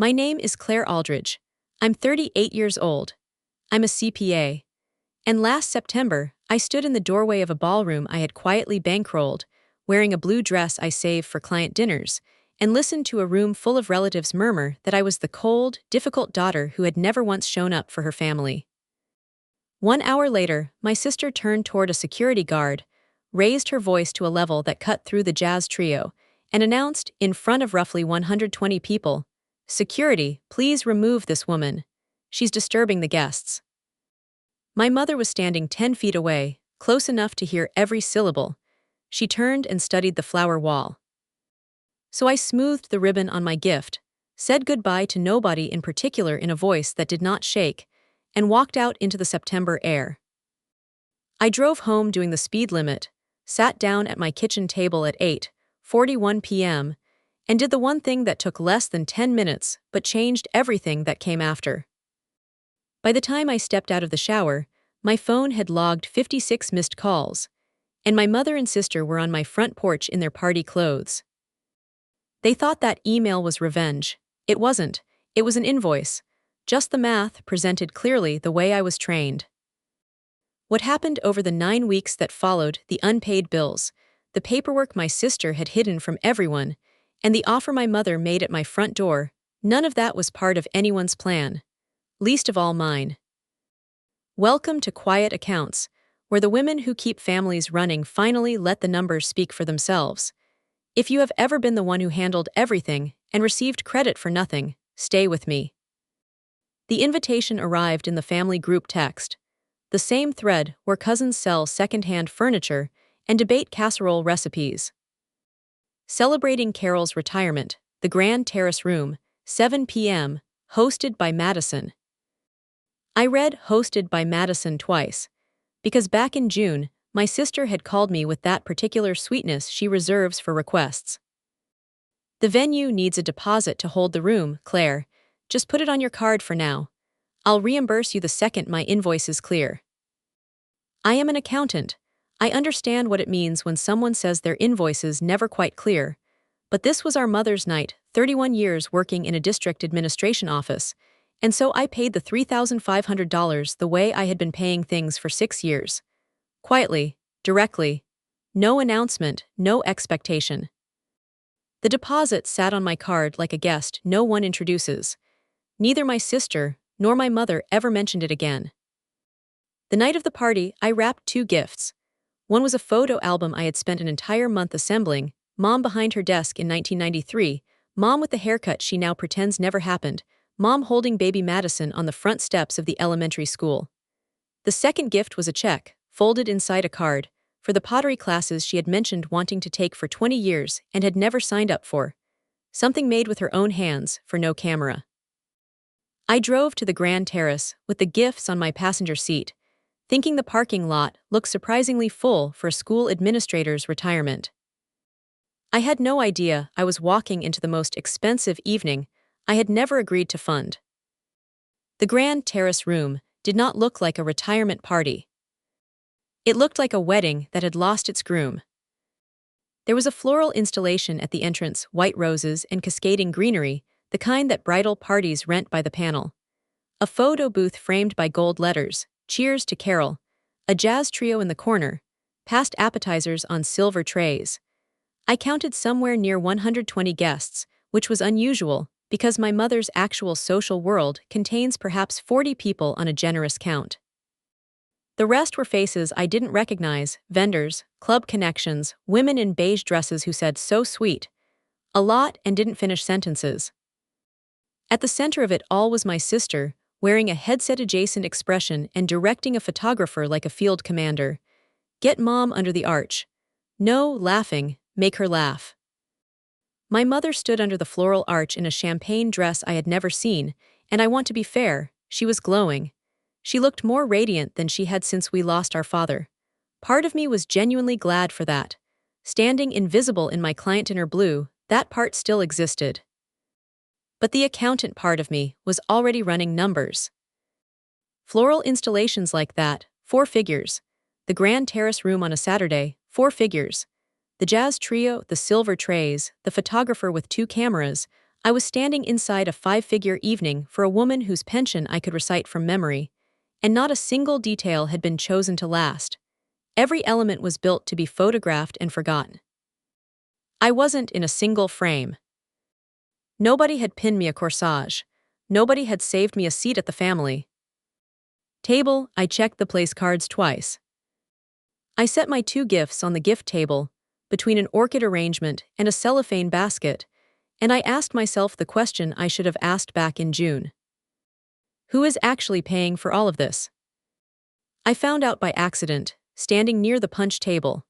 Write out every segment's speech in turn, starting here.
My name is Claire Aldridge. I'm 38 years old. I'm a CPA. And last September, I stood in the doorway of a ballroom I had quietly bankrolled, wearing a blue dress I saved for client dinners, and listened to a room full of relatives murmur that I was the cold, difficult daughter who had never once shown up for her family. 1 hour later, my sister turned toward a security guard, raised her voice to a level that cut through the jazz trio, and announced, in front of roughly 120 people, "Security, please remove this woman. She's disturbing the guests." My mother was standing 10 feet away, close enough to hear every syllable. She turned and studied the flower wall. So I smoothed the ribbon on my gift, said goodbye to nobody in particular in a voice that did not shake, and walked out into the September air. I drove home doing the speed limit, sat down at my kitchen table at 8:41 p.m., and did the one thing that took less than 10 minutes but changed everything that came after. By the time I stepped out of the shower, my phone had logged 56 missed calls, and my mother and sister were on my front porch in their party clothes. They thought that email was revenge. It wasn't. It was an invoice. Just the math presented clearly the way I was trained. What happened over the 9 weeks that followed, the unpaid bills, the paperwork my sister had hidden from everyone, and the offer my mother made at my front door, none of that was part of anyone's plan, least of all mine. Welcome to Quiet Accounts, where the women who keep families running finally let the numbers speak for themselves. If you have ever been the one who handled everything and received credit for nothing, stay with me. The invitation arrived in the family group text, the same thread where cousins sell second-hand furniture and debate casserole recipes. Celebrating Carol's retirement, the Grand Terrace Room, 7 p.m., hosted by Madison. I read hosted by Madison twice, because back in June, my sister had called me with that particular sweetness she reserves for requests. "The venue needs a deposit to hold the room, Claire. Just put it on your card for now. I'll reimburse you the second my invoice is clear." I am an accountant. I understand what it means when someone says their invoice is never quite clear, but this was our mother's night, 31 years working in a district administration office, and so I paid the $3,500 the way I had been paying things for 6 years. Quietly, directly. No announcement, no expectation. The deposit sat on my card like a guest no one introduces. Neither my sister nor my mother ever mentioned it again. The night of the party, I wrapped 2 gifts. One was a photo album I had spent an entire month assembling, Mom behind her desk in 1993, Mom with the haircut she now pretends never happened, Mom holding baby Madison on the front steps of the elementary school. The second gift was a check, folded inside a card, for the pottery classes she had mentioned wanting to take for 20 years and had never signed up for. Something made with her own hands, for no camera. I drove to the Grand Terrace with the gifts on my passenger seat, thinking the parking lot looked surprisingly full for a school administrator's retirement. I had no idea I was walking into the most expensive evening I had never agreed to fund. The Grand Terrace Room did not look like a retirement party. It looked like a wedding that had lost its groom. There was a floral installation at the entrance, white roses and cascading greenery, the kind that bridal parties rent by the panel. A photo booth framed by gold letters, "Cheers to Carol," a jazz trio in the corner, past appetizers on silver trays. I counted somewhere near 120 guests, which was unusual because my mother's actual social world contains perhaps 40 people on a generous count. The rest were faces I didn't recognize, vendors, club connections, women in beige dresses who said "so sweet" a lot and didn't finish sentences. At the center of it all was my sister, wearing a headset-adjacent expression and directing a photographer like a field commander. "Get Mom under the arch. No, laughing, make her laugh." My mother stood under the floral arch in a champagne dress I had never seen, and I want to be fair, she was glowing. She looked more radiant than she had since we lost our father. Part of me was genuinely glad for that. Standing invisible in my client dinner blue, that part still existed. But the accountant part of me was already running numbers. Floral installations like that, 4 figures. The Grand Terrace Room on a Saturday, 4 figures. The jazz trio, the silver trays, the photographer with 2 cameras, I was standing inside a five-figure evening for a woman whose pension I could recite from memory, and not a single detail had been chosen to last. Every element was built to be photographed and forgotten. I wasn't in a single frame. Nobody had pinned me a corsage. Nobody had saved me a seat at the family table. I checked the place cards twice. I set my two gifts on the gift table, between an orchid arrangement and a cellophane basket, and I asked myself the question I should have asked back in June. Who is actually paying for all of this? I found out by accident, standing near the punch table.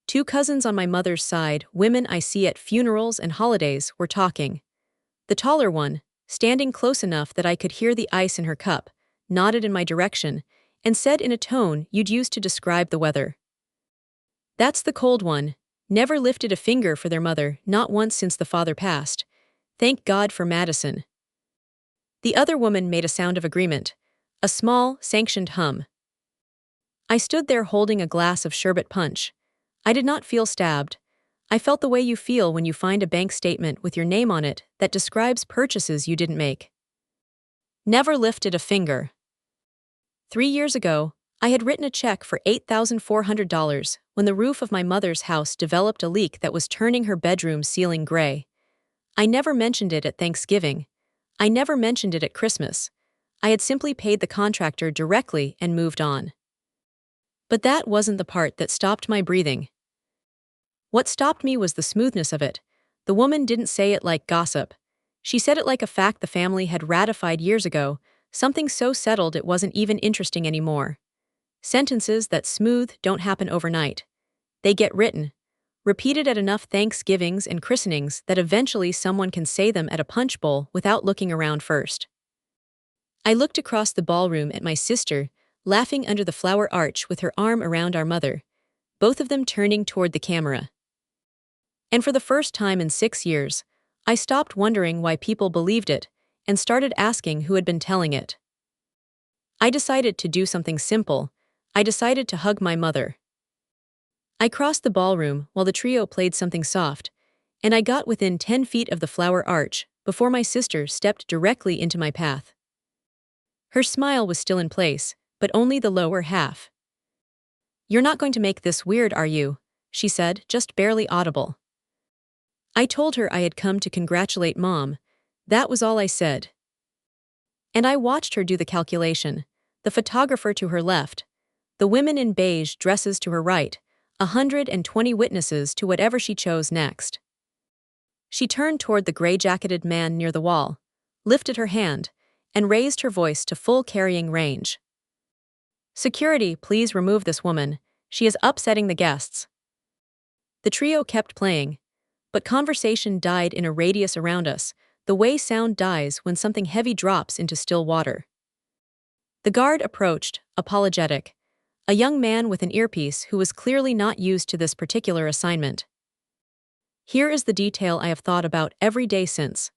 Two cousins on my mother's side, women I see at funerals and holidays, were talking. The taller one, standing close enough that I could hear the ice in her cup, nodded in my direction and said in a tone you'd use to describe the weather. That's the cold one. Never lifted a finger for their mother, not once since the father passed. Thank God for Madison. The other woman made a sound of agreement, a small, sanctioned hum. I stood there holding a glass of sherbet punch. I did not feel stabbed. I felt the way you feel when you find a bank statement with your name on it that describes purchases you didn't make. Never lifted a finger. 3 years ago, I had written a check for $8,400 when the roof of my mother's house developed a leak that was turning her bedroom ceiling gray. I never mentioned it at Thanksgiving. I never mentioned it at Christmas. I had simply paid the contractor directly and moved on. But that wasn't the part that stopped my breathing. What stopped me was the smoothness of it. The woman didn't say it like gossip. She said it like a fact the family had ratified years ago, something so settled it wasn't even interesting anymore. Sentences that smooth don't happen overnight. They get written, repeated at enough Thanksgivings and christenings that eventually someone can say them at a punch bowl without looking around first. I looked across the ballroom at my sister, laughing under the flower arch with her arm around our mother, both of them turning toward the camera. And for the first time in 6 years, I stopped wondering why people believed it and started asking who had been telling it. I decided to do something simple. I decided to hug my mother. I crossed the ballroom while the trio played something soft, and I got within 10 feet of the flower arch before my sister stepped directly into my path. Her smile was still in place, but only the lower half. "You're not going to make this weird, are you?" she said, just barely audible. I told her I had come to congratulate Mom. That was all I said. And I watched her do the calculation, the photographer to her left, the women in beige dresses to her right, 120 witnesses to whatever she chose next. She turned toward the gray-jacketed man near the wall, lifted her hand, and raised her voice to full carrying range. "Security, please remove this woman. She is upsetting the guests." The trio kept playing, but conversation died in a radius around us, the way sound dies when something heavy drops into still water. The guard approached, apologetic, a young man with an earpiece who was clearly not used to this particular assignment. Here is the detail I have thought about every day since.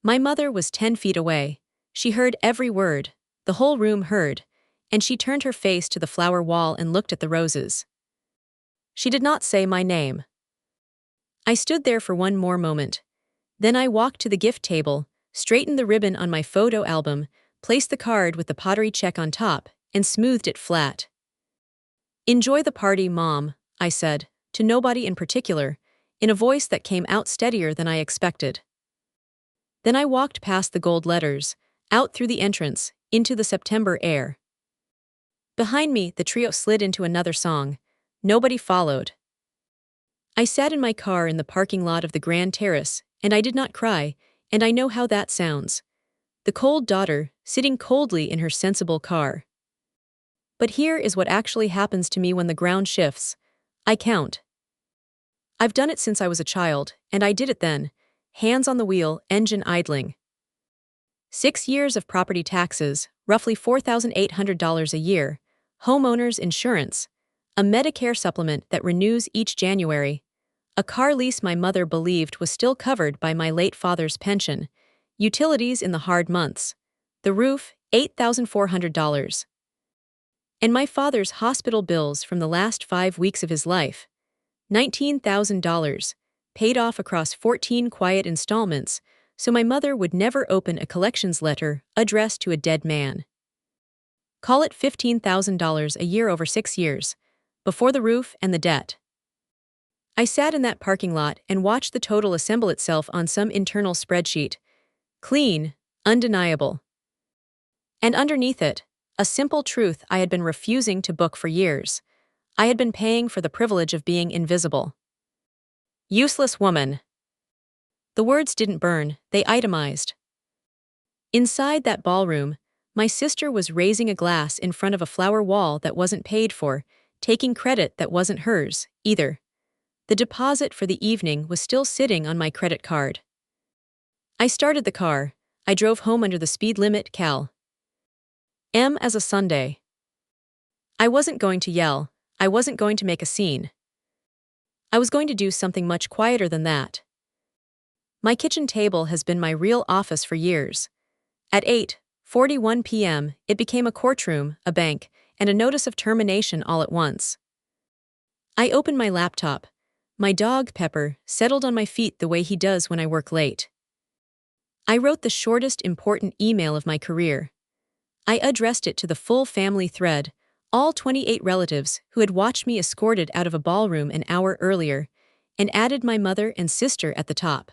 My mother was 10 feet away. She heard every word, the whole room heard, and she turned her face to the flower wall and looked at the roses. She did not say my name. I stood there for one more moment. Then I walked to the gift table, straightened the ribbon on my photo album, placed the card with the pottery check on top, and smoothed it flat. "Enjoy the party, Mom," I said, to nobody in particular, in a voice that came out steadier than I expected. Then I walked past the gold letters, out through the entrance, into the September air. Behind me, the trio slid into another song. Nobody followed. I sat in my car in the parking lot of the Grand Terrace, and I did not cry, and I know how that sounds. The cold daughter, sitting coldly in her sensible car. But here is what actually happens to me when the ground shifts. I count. I've done it since I was a child, and I did it then, hands on the wheel, engine idling. 6 years of property taxes, roughly $4,800 a year, homeowners insurance, a Medicare supplement that renews each January, a car lease my mother believed was still covered by my late father's pension, utilities in the hard months, the roof, $8,400. And my father's hospital bills from the last 5 weeks of his life, $19,000, paid off across 14 quiet installments, so my mother would never open a collections letter addressed to a dead man. Call it $15,000 a year over 6 years, before the roof and the debt. I sat in that parking lot and watched the total assemble itself on some internal spreadsheet. Clean, undeniable. And underneath it, a simple truth I had been refusing to book for years. I had been paying for the privilege of being invisible. Useless woman. The words didn't burn, they itemized. Inside that ballroom, my sister was raising a glass in front of a flower wall that wasn't paid for, taking credit that wasn't hers, either. The deposit for the evening was still sitting on my credit card. I started the car. I drove home under the speed limit, Cal. M as a Sunday. I wasn't going to yell. I wasn't going to make a scene. I was going to do something much quieter than that. My kitchen table has been my real office for years. At 8:41 p.m., it became a courtroom, a bank, and a notice of termination all at once. I opened my laptop. My dog, Pepper, settled on my feet the way he does when I work late. I wrote the shortest important email of my career. I addressed it to the full family thread, all 28 relatives who had watched me escorted out of a ballroom an hour earlier, and added my mother and sister at the top.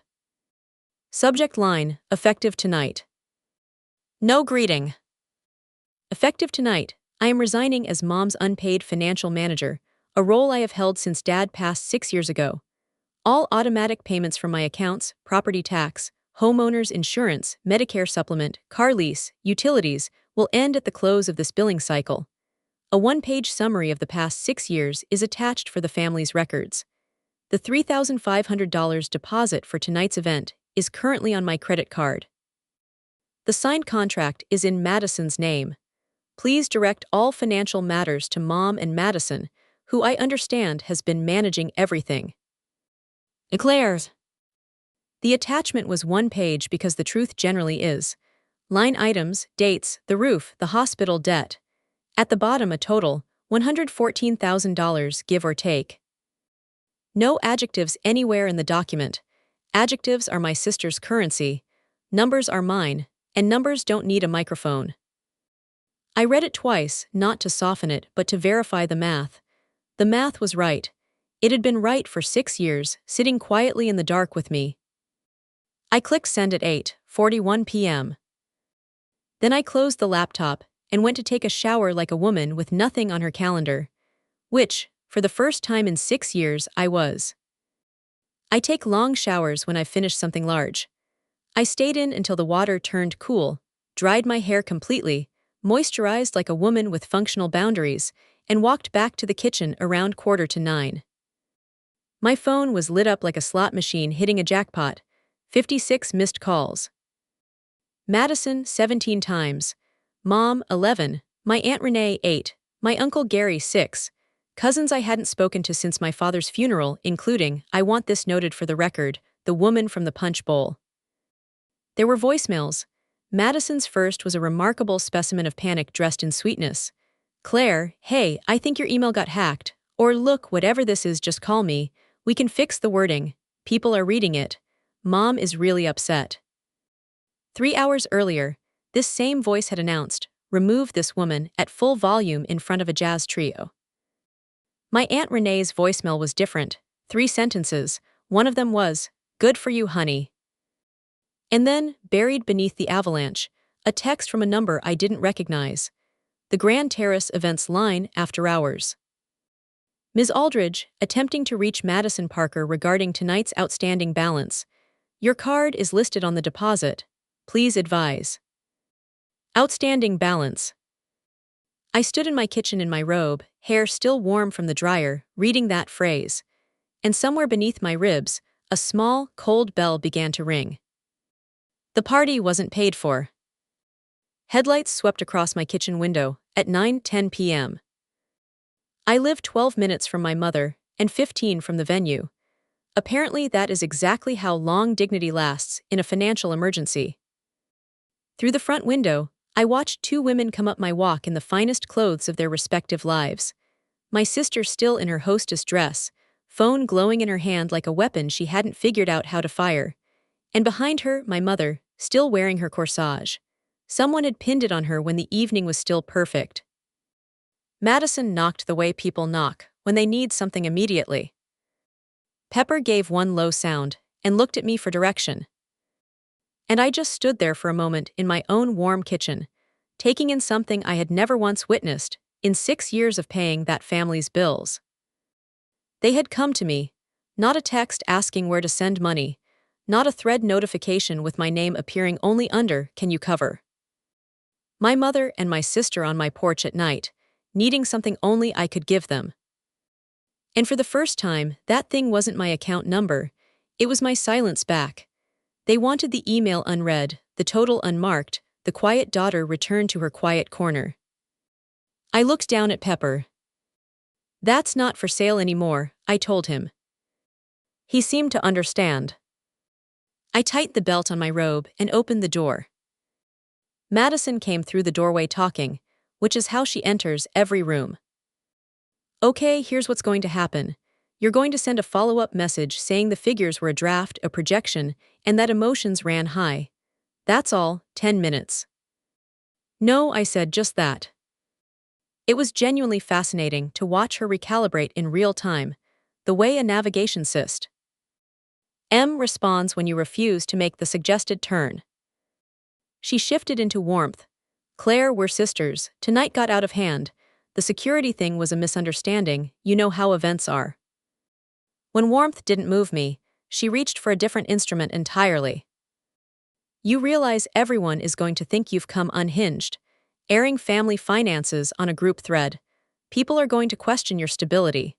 Subject line, effective tonight. No greeting. Effective tonight, I am resigning as Mom's unpaid financial manager, a role I have held since Dad passed 6 years ago. All automatic payments from my accounts, property tax, homeowner's insurance, Medicare supplement, car lease, utilities, will end at the close of this billing cycle. A one-page summary of the past 6 years is attached for the family's records. The $3,500 deposit for tonight's event is currently on my credit card. The signed contract is in Madison's name. Please direct all financial matters to Mom and Madison, who I understand has been managing everything. Eclairs. The attachment was one page because the truth generally is. Line items, dates, the roof, the hospital debt. At the bottom a total, $114,000 give or take. No adjectives anywhere in the document. Adjectives are my sister's currency, numbers are mine, and numbers don't need a microphone. I read it twice, not to soften it but to verify the math. The math was right. It had been right for 6 years, sitting quietly in the dark with me. I clicked send at 8:41 p.m. Then I closed the laptop and went to take a shower like a woman with nothing on her calendar. Which, for the first time in 6 years, I was. I take long showers when I've finished something large. I stayed in until the water turned cool, dried my hair completely, moisturized like a woman with functional boundaries, and walked back to the kitchen around 8:45. My phone was lit up like a slot machine hitting a jackpot. 56 missed calls. Madison, 17 times. Mom, 11. My Aunt Renee, 8. My Uncle Gary, 6. Cousins I hadn't spoken to since my father's funeral, including, I want this noted for the record, the woman from the punch bowl. There were voicemails. Madison's first was a remarkable specimen of panic dressed in sweetness. Claire, hey, I think your email got hacked. Or look, whatever this is, just call me. We can fix the wording. People are reading it. Mom is really upset. 3 hours earlier, this same voice had announced, remove this woman, at full volume in front of a jazz trio. My Aunt Renee's voicemail was different. 3 sentences. One of them was, good for you, honey. And then, buried beneath the avalanche, a text from a number I didn't recognize. The Grand Terrace events line after hours. Ms. Aldridge, attempting to reach Madison Parker regarding tonight's outstanding balance. Your card is listed on the deposit. Please advise. Outstanding balance. I stood in my kitchen in my robe, hair still warm from the dryer, reading that phrase. And somewhere beneath my ribs, a small, cold bell began to ring. The party wasn't paid for. Headlights swept across my kitchen window at 9:10 p.m. I live 12 minutes from my mother and 15 from the venue. Apparently that is exactly how long dignity lasts in a financial emergency. Through the front window, I watched 2 women come up my walk in the finest clothes of their respective lives. My sister still in her hostess dress, phone glowing in her hand like a weapon she hadn't figured out how to fire. And behind her, my mother, still wearing her corsage. Someone had pinned it on her when the evening was still perfect. Madison knocked the way people knock, when they need something immediately. Pepper gave one low sound, and looked at me for direction. And I just stood there for a moment in my own warm kitchen, taking in something I had never once witnessed in 6 years of paying that family's bills. They had come to me, not a text asking where to send money, not a thread notification with my name appearing only under "Can you cover?" My mother and my sister on my porch at night, needing something only I could give them. And for the first time, that thing wasn't my account number, it was my silence back. They wanted the email unread, the total unmarked, the quiet daughter returned to her quiet corner. I looked down at Pepper. "That's not for sale anymore," I told him. He seemed to understand. I tightened the belt on my robe and opened the door. Madison came through the doorway talking, which is how she enters every room. "Okay, here's what's going to happen. You're going to send a follow-up message saying the figures were a draft, a projection, and that emotions ran high. That's all, 10 minutes. "No," I said, "just that." It was genuinely fascinating to watch her recalibrate in real time, the way a navigation cyst. M responds when you refuse to make the suggested turn. She shifted into warmth. "Claire, we're sisters, tonight got out of hand. The security thing was a misunderstanding, you know how events are." When warmth didn't move me, she reached for a different instrument entirely. "You realize everyone is going to think you've come unhinged, airing family finances on a group thread. People are going to question your stability."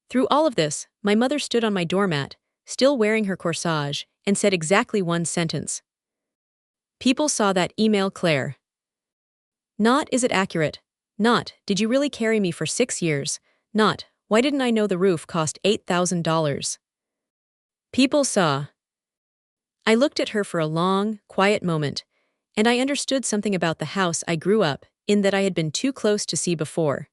Through all of this, my mother stood on my doormat, still wearing her corsage, and said exactly one sentence. "People saw that email, Claire." Not, "Is it accurate?" Not, "Did you really carry me for 6 years?" Not, "Why didn't I know the roof cost $8,000? People saw. I looked at her for a long, quiet moment, and I understood something about the house I grew up in that I had been too close to see before.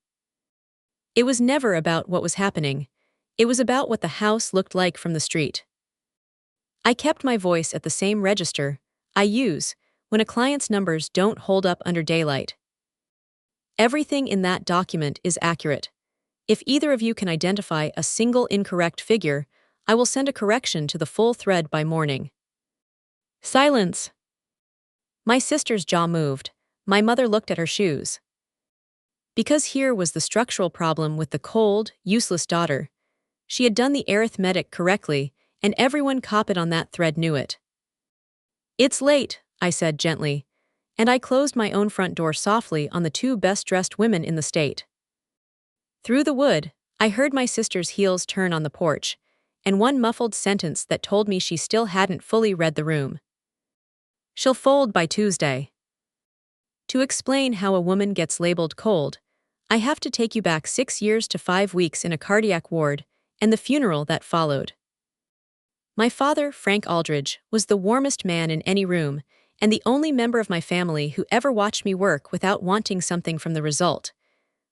It was never about what was happening. It was about what the house looked like from the street. I kept my voice at the same register I use when a client's numbers don't hold up under daylight. "Everything in that document is accurate. If either of you can identify a single incorrect figure, I will send a correction to the full thread by morning." Silence. My sister's jaw moved. My mother looked at her shoes. Because here was the structural problem with the cold, useless daughter. She had done the arithmetic correctly, and everyone copied on that thread knew it. "It's late," I said gently, and I closed my own front door softly on the 2 best-dressed women in the state. Through the wood, I heard my sister's heels turn on the porch, and one muffled sentence that told me she still hadn't fully read the room. "She'll fold by Tuesday." To explain how a woman gets labeled cold, I have to take you back 6 years to 5 weeks in a cardiac ward, and the funeral that followed. My father, Frank Aldridge, was the warmest man in any room, and the only member of my family who ever watched me work without wanting something from the result.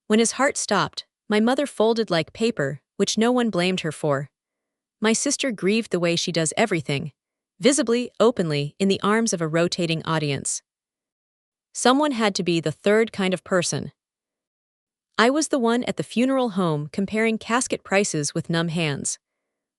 When his heart stopped, my mother folded like paper, which no one blamed her for. My sister grieved the way she does everything, visibly, openly, in the arms of a rotating audience. Someone had to be the third kind of person. I was the one at the funeral home comparing casket prices with numb hands.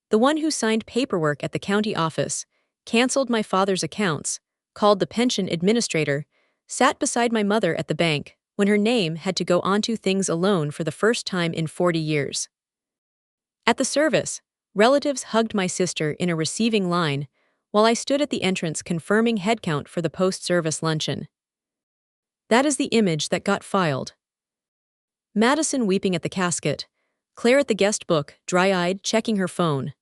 The one who signed paperwork at the county office, canceled my father's accounts, called the pension administrator, sat beside my mother at the bank when her name had to go onto things alone for the first time in 40 years. At the service, relatives hugged my sister in a receiving line while I stood at the entrance confirming headcount for the post-service luncheon. That is the image that got filed. Madison weeping at the casket, Claire at the guest book, dry-eyed, checking her phone.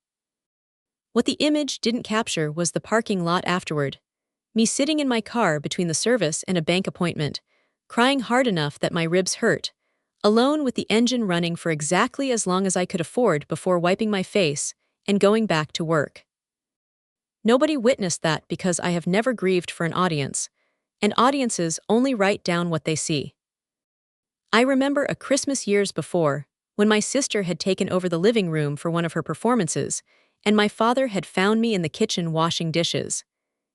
What the image didn't capture was the parking lot afterward. Me sitting in my car between the service and a bank appointment, crying hard enough that my ribs hurt, alone with the engine running for exactly as long as I could afford before wiping my face and going back to work. Nobody witnessed that because I have never grieved for an audience, and audiences only write down what they see. I remember a Christmas years before, when my sister had taken over the living room for one of her performances, and my father had found me in the kitchen washing dishes.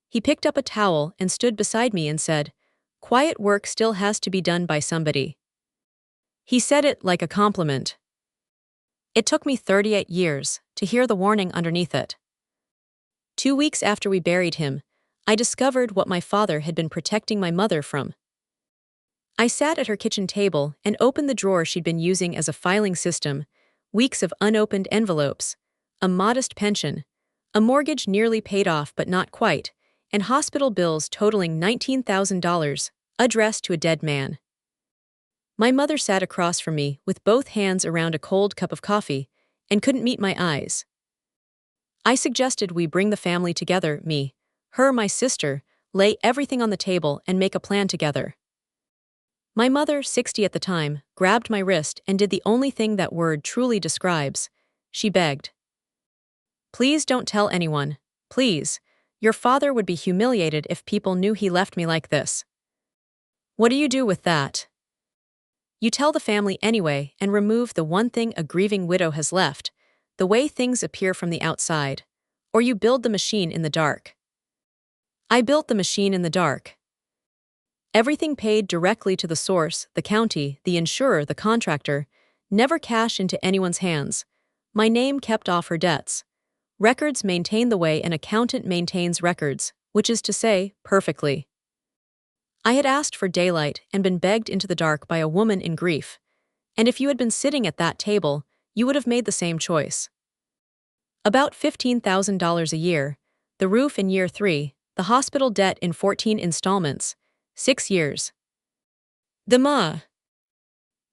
He picked up a towel and stood beside me and said, "Quiet work still has to be done by somebody." He said it like a compliment. It took me 38 years to hear the warning underneath it. 2 weeks after we buried him, I discovered what my father had been protecting my mother from. I sat at her kitchen table and opened the drawer she'd been using as a filing system, weeks of unopened envelopes, a modest pension, a mortgage nearly paid off but not quite, and hospital bills totaling $19,000, addressed to a dead man. My mother sat across from me with both hands around a cold cup of coffee and couldn't meet my eyes. I suggested we bring the family together, me, her, my sister, lay everything on the table and make a plan together. My mother, 60 at the time, grabbed my wrist and did the only thing that word truly describes. She begged. "Please don't tell anyone. Please. Your father would be humiliated if people knew he left me like this." "What do you do with that?" "You tell the family anyway and remove the one thing a grieving widow has left, the way things appear from the outside. Or you build the machine in the dark." I built the machine in the dark. Everything paid directly to the source, the county, the insurer, the contractor, never cash into anyone's hands. My name kept off her debts. Records maintained the way an accountant maintains records, which is to say, perfectly. I had asked for daylight and been begged into the dark by a woman in grief. And if you had been sitting at that table, you would have made the same choice. About $15,000 a year, the roof in year 3, the hospital debt in 14 installments, 6 years. The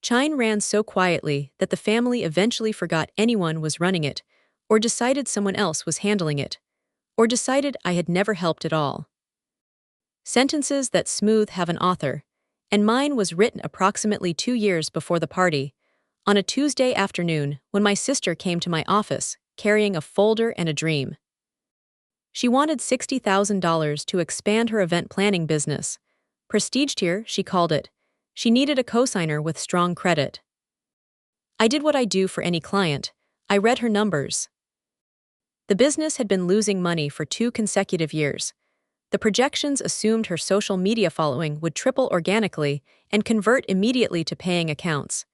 Chine ran so quietly that the family eventually forgot anyone was running it, or decided someone else was handling it, or decided I had never helped at all. Sentences that smooth have an author, and mine was written approximately 2 years before the party, on a Tuesday afternoon when my sister came to my office, carrying a folder and a dream. She wanted $60,000 to expand her event planning business. Prestige tier, she called it. She needed a cosigner with strong credit. I did what I do for any client. I read her numbers. The business had been losing money for 2 consecutive years. The projections assumed her social media following would triple organically and convert immediately to paying accounts.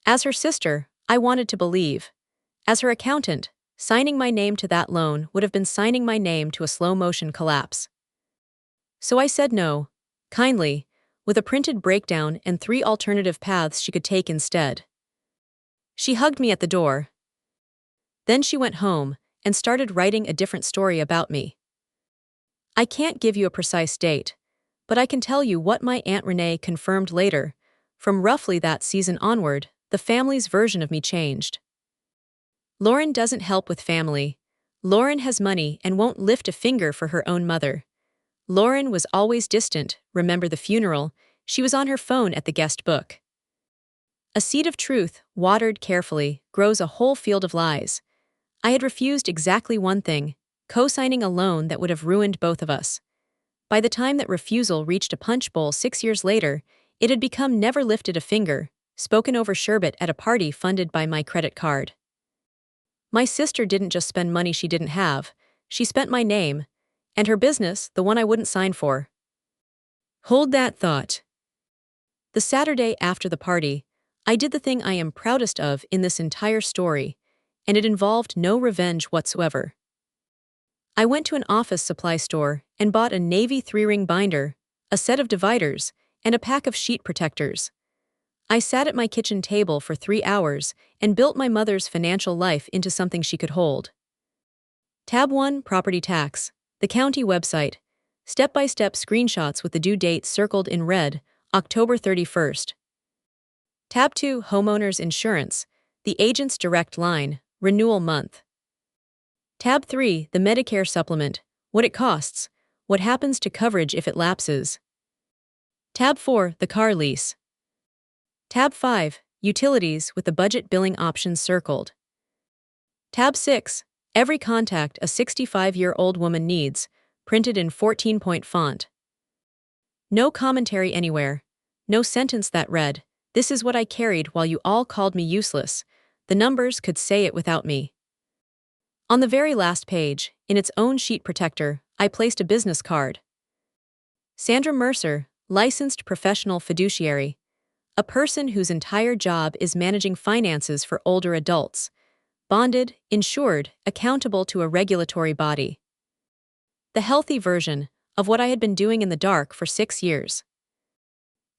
As her sister, I wanted to believe. As her accountant, signing my name to that loan would have been signing my name to a slow-motion collapse. So I said no, kindly, with a printed breakdown and 3 alternative paths she could take instead. She hugged me at the door. Then she went home and started writing a different story about me. I can't give you a precise date, but I can tell you what my Aunt Renee confirmed later. From roughly that season onward, the family's version of me changed. Lauren doesn't help with family. Lauren has money and won't lift a finger for her own mother. Lauren was always distant. Remember the funeral? She was on her phone at the guest book. A seed of truth, watered carefully, grows a whole field of lies. I had refused exactly one thing, co-signing a loan that would have ruined both of us. By the time that refusal reached a punch bowl 6 years later, it had become never lifted a finger, spoken over sherbet at a party funded by my credit card. My sister didn't just spend money she didn't have, she spent my name, and her business, the one I wouldn't sign for. Hold that thought. The Saturday after the party, I did the thing I am proudest of in this entire story, and it involved no revenge whatsoever. I went to an office supply store and bought a navy 3-ring binder, a set of dividers, and a pack of sheet protectors. I sat at my kitchen table for 3 hours and built my mother's financial life into something she could hold. Tab 1, Property Tax, the county website, step-by-step screenshots with the due date circled in red, October 31st. Tab 2, Homeowners Insurance, the agent's direct line, renewal month. Tab 3, the Medicare supplement, what it costs, what happens to coverage if it lapses. Tab 4, the car lease. Tab 5, Utilities with the budget billing options circled. Tab 6, Every contact a 65-year-old woman needs, printed in 14-point font. No commentary anywhere, no sentence that read, This is what I carried while you all called me useless. The numbers could say it without me. On the very last page, in its own sheet protector, I placed a business card. Sandra Mercer, licensed professional fiduciary. A person whose entire job is managing finances for older adults. Bonded, insured, accountable to a regulatory body. The healthy version of what I had been doing in the dark for 6 years.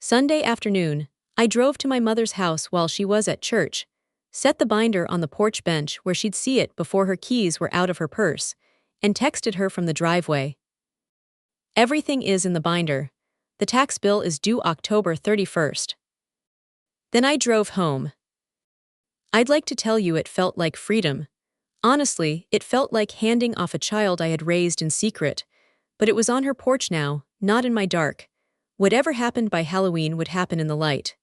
Sunday afternoon, I drove to my mother's house while she was at church, set the binder on the porch bench where she'd see it before her keys were out of her purse, and texted her from the driveway. Everything is in the binder. The tax bill is due October 31st. Then I drove home. I'd like to tell you it felt like freedom. Honestly, it felt like handing off a child I had raised in secret, but it was on her porch now, not in my dark. Whatever happened by Halloween would happen in the light.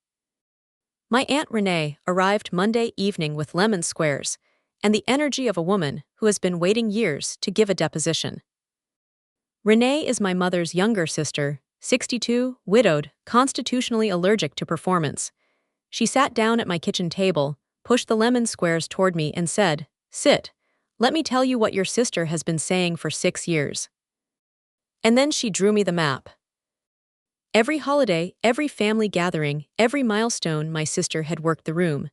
My Aunt Renee arrived Monday evening with lemon squares and the energy of a woman who has been waiting years to give a deposition. Renee is my mother's younger sister, 62, widowed, constitutionally allergic to performance. She sat down at my kitchen table, pushed the lemon squares toward me and said, "Sit. Let me tell you what your sister has been saying for 6 years." And then she drew me the map. Every holiday, every family gathering, every milestone my sister had worked the room.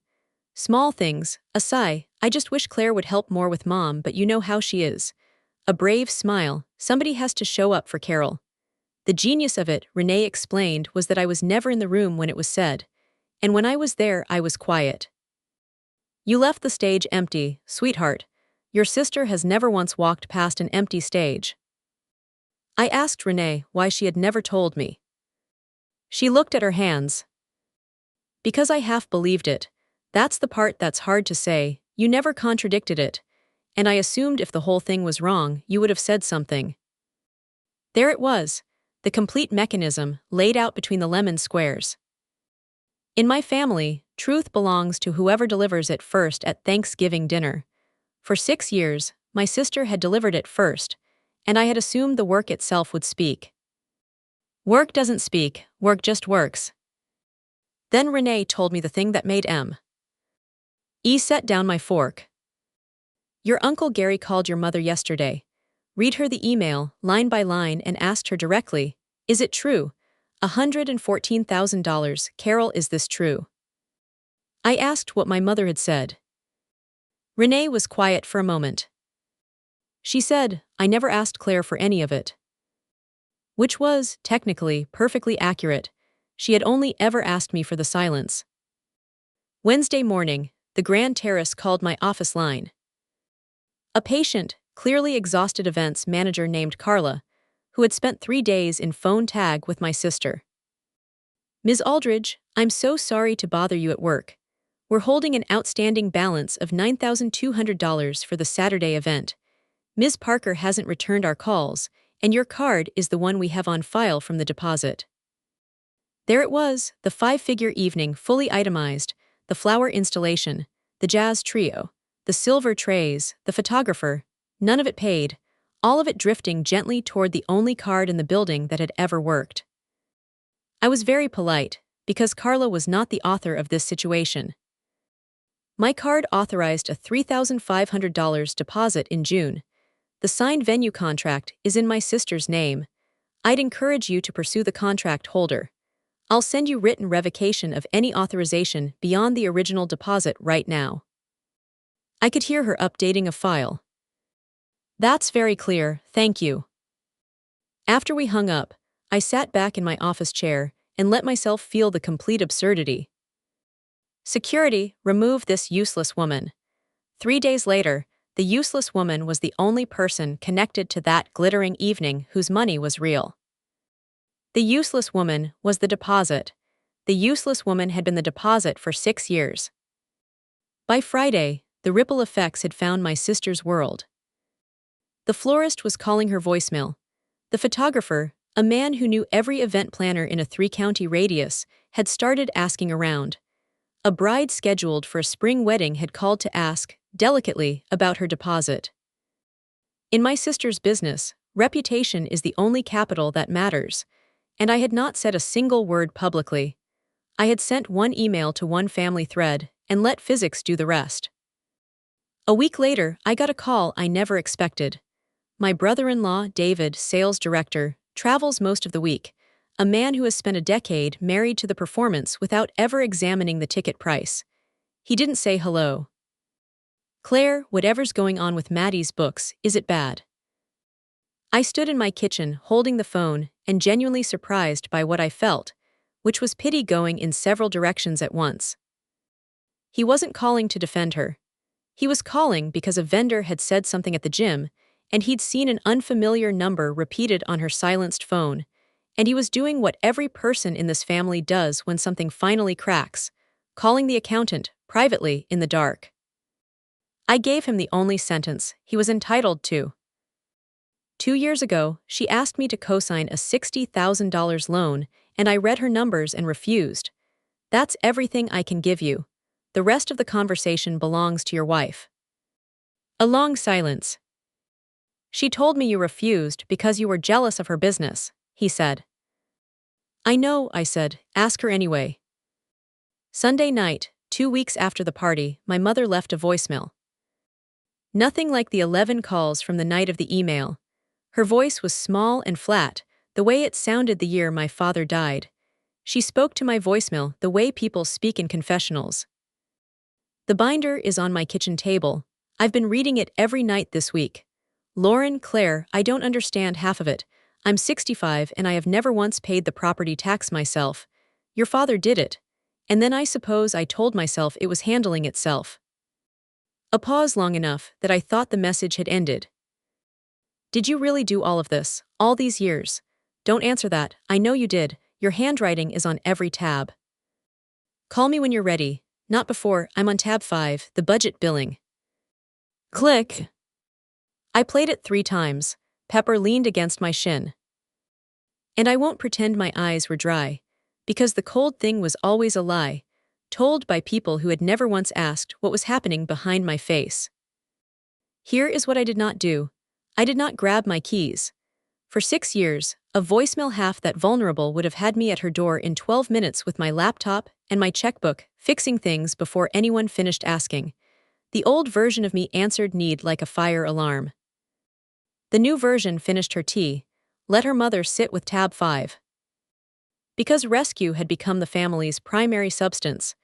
Small things, a sigh, I just wish Claire would help more with Mom, but you know how she is. A brave smile, somebody has to show up for Carol. The genius of it, Renee explained, was that I was never in the room when it was said. And when I was there, I was quiet. You left the stage empty, sweetheart. Your sister has never once walked past an empty stage. I asked Renee why she had never told me. She looked at her hands. Because I half believed it. That's the part that's hard to say. You never contradicted it. And I assumed if the whole thing was wrong, you would have said something. There it was, the complete mechanism laid out between the lemon squares. In my family, truth belongs to whoever delivers it first at Thanksgiving dinner. For 6 years, my sister had delivered it first, and I had assumed the work itself would speak. Work doesn't speak, work just works. Then Renee told me the thing that made E set down my fork. Your Uncle Gary called your mother yesterday. Read her the email, line by line, and asked her directly, "Is it true? $114,000, Carol, is this true?" I asked what my mother had said. Renee was quiet for a moment. She said, "I never asked Claire for any of it." Which was, technically, perfectly accurate. She had only ever asked me for the silence. Wednesday morning, the Grand Terrace called my office line. A patient, clearly exhausted events manager named Carla, who had spent 3 days in phone tag with my sister. "Ms. Aldridge, I'm so sorry to bother you at work. We're holding an outstanding balance of $9,200 for the Saturday event. Ms. Parker hasn't returned our calls, and your card is the one we have on file from the deposit." There it was, the 5-figure evening fully itemized, the flower installation, the jazz trio, the silver trays, the photographer, none of it paid, all of it drifting gently toward the only card in the building that had ever worked. I was very polite, because Carla was not the author of this situation. My card authorized a $3,500 deposit in June. The signed venue contract is in my sister's name. I'd encourage you to pursue the contract holder. I'll send you written revocation of any authorization beyond the original deposit right now. I could hear her updating a file. That's very clear, thank you. After we hung up, I sat back in my office chair and let myself feel the complete absurdity. Security, remove this useless woman. 3 days later, the useless woman was the only person connected to that glittering evening whose money was real. The useless woman was the deposit. The useless woman had been the deposit for 6 years. By Friday, the ripple effects had found my sister's world. The florist was calling her voicemail. The photographer, a man who knew every event planner in a 3-county radius, had started asking around. A bride scheduled for a spring wedding had called to ask, delicately, about her deposit. In my sister's business, reputation is the only capital that matters, and I had not said a single word publicly. I had sent one email to one family thread and let physics do the rest. A week later, I got a call I never expected. My brother-in-law, David, sales director, travels most of the week, a man who has spent a decade married to the performance without ever examining the ticket price. He didn't say hello. Claire, whatever's going on with Maddie's books, is it bad? I stood in my kitchen holding the phone and genuinely surprised by what I felt, which was pity going in several directions at once. He wasn't calling to defend her. He was calling because a vendor had said something at the gym, and he'd seen an unfamiliar number repeated on her silenced phone, and he was doing what every person in this family does when something finally cracks, calling the accountant, privately, in the dark. I gave him the only sentence he was entitled to. 2 years ago, she asked me to co-sign a $60,000 loan, and I read her numbers and refused. That's everything I can give you. The rest of the conversation belongs to your wife. A long silence. She told me you refused because you were jealous of her business, he said. I know, I said, ask her anyway. Sunday night, 2 weeks after the party, my mother left a voicemail. Nothing like the 11 calls from the night of the email. Her voice was small and flat, the way it sounded the year my father died. She spoke to my voicemail the way people speak in confessionals. The binder is on my kitchen table. I've been reading it every night this week. Lauren, Claire, I don't understand half of it. I'm 65 and I have never once paid the property tax myself. Your father did it. And then I suppose I told myself it was handling itself. A pause long enough that I thought the message had ended. Did you really do all of this, all these years? Don't answer that, I know you did. Your handwriting is on every tab. Call me when you're ready. Not before, I'm on tab 5, the budget billing. Click. I played it 3 times. Pepper leaned against my shin. And I won't pretend my eyes were dry, because the cold thing was always a lie, told by people who had never once asked what was happening behind my face. Here is what I did not do. I did not grab my keys. For 6 years, a voicemail half that vulnerable would have had me at her door in 12 minutes with my laptop and my checkbook, fixing things before anyone finished asking. The old version of me answered need like a fire alarm. The new version finished her tea, let her mother sit with tab 5. Because rescue had become the family's primary substance,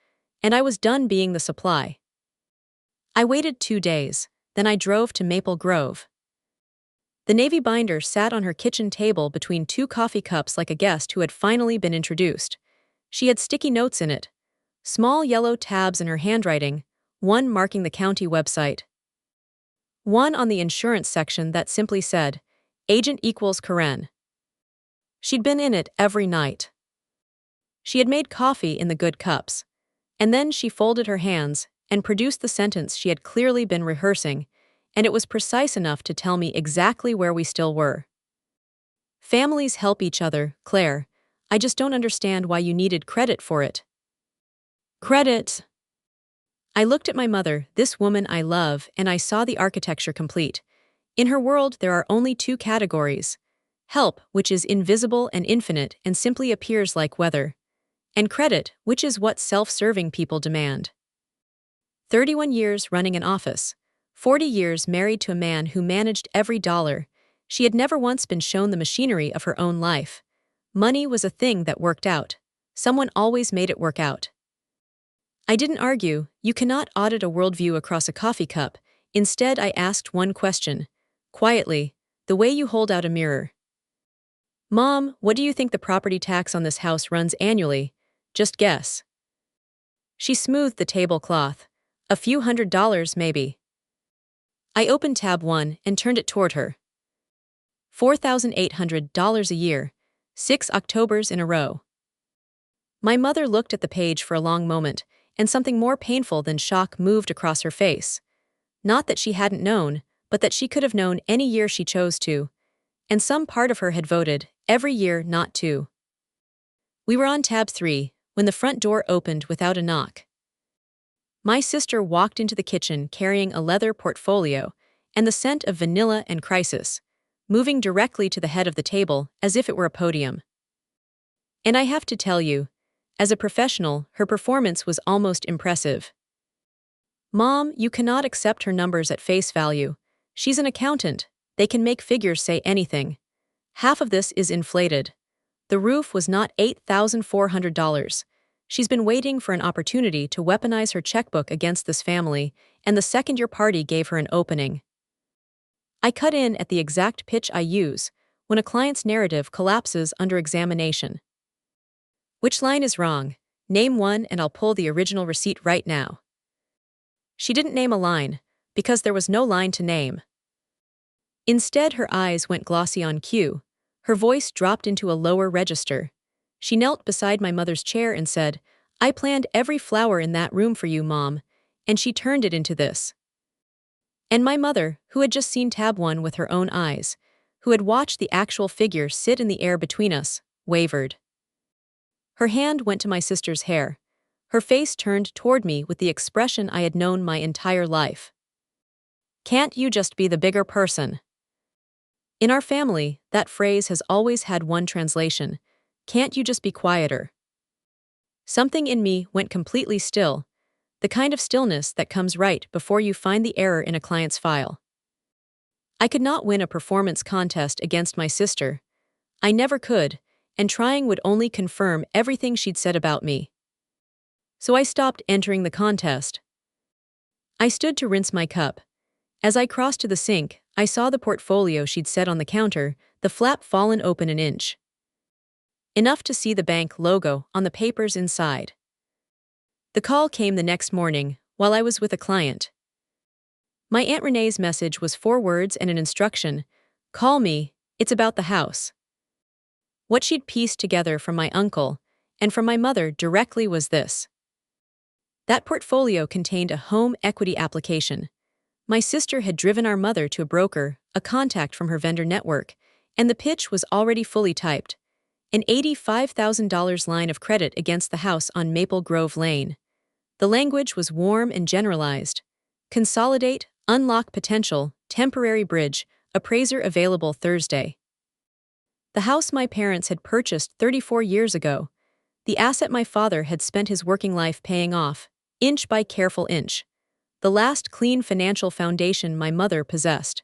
and I was done being the supply. I waited 2 days, then I drove to Maple Grove. The navy binder sat on her kitchen table between 2 coffee cups like a guest who had finally been introduced. She had sticky notes in it, small yellow tabs in her handwriting, one marking the county website. One on the insurance section that simply said, Agent equals Karen. She'd been in it every night. She had made coffee in the good cups. And then she folded her hands and produced the sentence she had clearly been rehearsing, and it was precise enough to tell me exactly where we still were. Families help each other, Claire. I just don't understand why you needed credit for it. Credit. I looked at my mother, this woman I love, and I saw the architecture complete. In her world, there are only 2 categories. Help, which is invisible and infinite and simply appears like weather. And credit, which is what self-serving people demand. 31 years running an office. 40 years married to a man who managed every dollar. She had never once been shown the machinery of her own life. Money was a thing that worked out. Someone always made it work out. I didn't argue. You cannot audit a worldview across a coffee cup. Instead, I asked one question. Quietly, the way you hold out a mirror. Mom, what do you think the property tax on this house runs annually? Just guess. She smoothed the tablecloth. A few $100s, maybe. I opened tab 1 and turned it toward her. $4,800 a year, 6 Octobers in a row. My mother looked at the page for a long moment, and something more painful than shock moved across her face. Not that she hadn't known, but that she could have known any year she chose to. And some part of her had voted, every year not to. We were on tab 3, when the front door opened without a knock. My sister walked into the kitchen carrying a leather portfolio and the scent of vanilla and crisis, moving directly to the head of the table as if it were a podium. And I have to tell you, As a professional, her performance was almost impressive. "Mom, you cannot accept her numbers at face value. She's an accountant. They can make figures say anything. Half of this is inflated. The roof was not $8,400. She's been waiting for an opportunity to weaponize her checkbook against this family, and the second your party gave her an opening." I cut in at the exact pitch I use when a client's narrative collapses under examination. "Which line is wrong? Name one and I'll pull the original receipt right now." She didn't name a line, because there was no line to name. Instead, her eyes went glossy on cue. Her voice dropped into a lower register. She knelt beside my mother's chair and said, "I planned every flower in that room for you, Mom, and she turned it into this." And my mother, who had just seen tab 1 with her own eyes, who had watched the actual figure sit in the air between us, wavered. Her hand went to my sister's hair. Her face turned toward me with the expression I had known my entire life. "Can't you just be the bigger person?" In our family, that phrase has always had one translation: "Can't you just be quieter?" Something in me went completely still, the kind of stillness that comes right before you find the error in a client's file. I could not win a performance contest against my sister. I never could, and trying would only confirm everything she'd said about me. So I stopped entering the contest. I stood to rinse my cup. As I crossed to the sink, I saw the portfolio she'd set on the counter, the flap fallen open an inch. Enough to see the bank logo on the papers inside. The call came the next morning, while I was with a client. My Aunt Renee's message was 4 words and an instruction: "Call me, it's about the house." What she'd pieced together from my uncle, and from my mother directly was this. That portfolio contained a home equity application. My sister had driven our mother to a broker, a contact from her vendor network, and the pitch was already fully typed. An $85,000 line of credit against the house on Maple Grove Lane. The language was warm and generalized. Consolidate, unlock potential, temporary bridge, appraiser available Thursday. The house my parents had purchased 34 years ago. The asset my father had spent his working life paying off, inch by careful inch. The last clean financial foundation my mother possessed.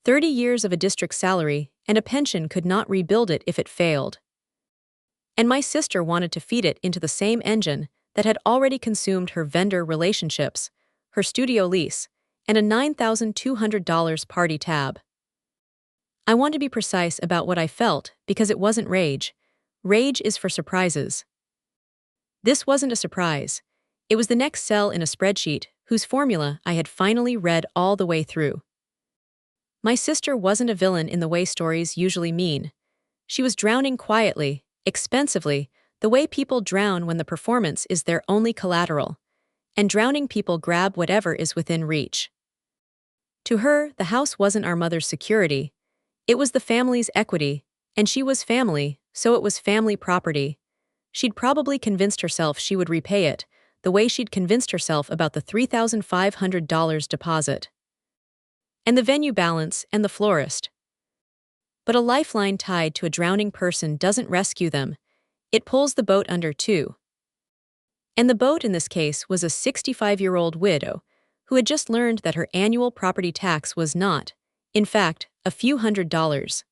30 years of a district salary, and a pension could not rebuild it if it failed. And my sister wanted to feed it into the same engine that had already consumed her vendor relationships, her studio lease, and a $9,200 party tab. I want to be precise about what I felt because it wasn't rage. Rage is for surprises. This wasn't a surprise. It was the next cell in a spreadsheet whose formula I had finally read all the way through. My sister wasn't a villain in the way stories usually mean. She was drowning quietly, expensively, the way people drown when the performance is their only collateral. And drowning people grab whatever is within reach. To her, the house wasn't our mother's security. It was the family's equity, and she was family, so it was family property. She'd probably convinced herself she would repay it, the way she'd convinced herself about the $3,500 deposit. And the venue balance and the florist. But a lifeline tied to a drowning person doesn't rescue them. It pulls the boat under too. And the boat in this case was a 65-year-old widow who had just learned that her annual property tax was not, in fact, a few $100s.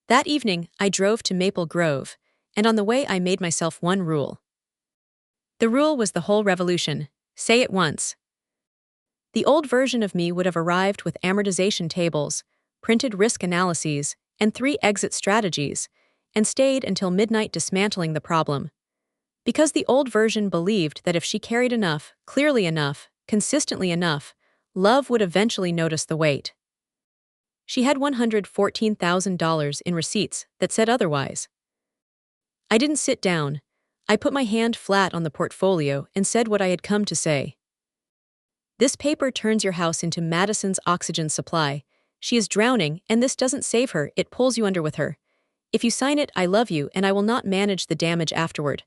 That evening, I drove to Maple Grove, and on the way I made myself one rule. The rule was the whole revolution: say it once. The old version of me would have arrived with amortization tables, printed risk analyses, and 3 exit strategies, and stayed until midnight dismantling the problem. Because the old version believed that if she carried enough, clearly enough, consistently enough, love would eventually notice the weight. She had $114,000 in receipts that said otherwise. I didn't sit down. I put my hand flat on the portfolio and said what I had come to say. This paper turns your house into Madison's oxygen supply. She is drowning, and this doesn't save her, it pulls you under with her. If you sign it, I love you, and I will not manage the damage afterward.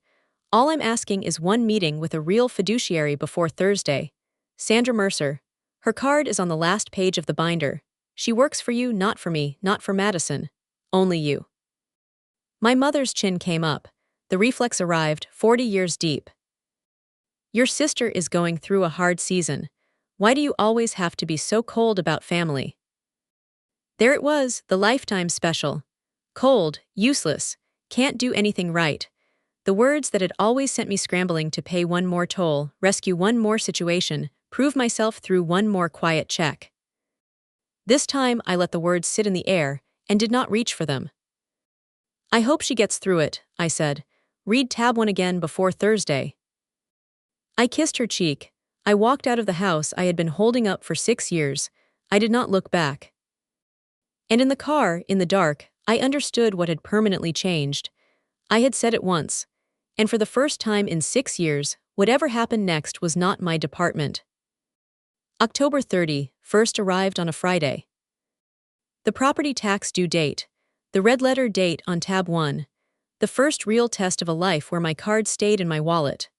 All I'm asking is one meeting with a real fiduciary before Thursday. Sandra Mercer. Her card is on the last page of the binder. She works for you, not for me, not for Madison. Only you. My mother's chin came up. The reflex arrived, 40 years deep. Your sister is going through a hard season. Why do you always have to be so cold about family? There it was, the lifetime special. Cold, useless, can't do anything right. The words that had always sent me scrambling to pay one more toll, rescue one more situation, prove myself through one more quiet check. This time I let the words sit in the air and did not reach for them. I hope she gets through it, I said. Read tab 1 again before Thursday. I kissed her cheek. I walked out of the house I had been holding up for 6 years. I did not look back. And in the car, in the dark, I understood what had permanently changed. I had said it once, and for the first time in 6 years, whatever happened next was not my department. October 30, first arrived on a Friday. The property tax due date. The red letter date on tab 1. The first real test of a life where my card stayed in my wallet.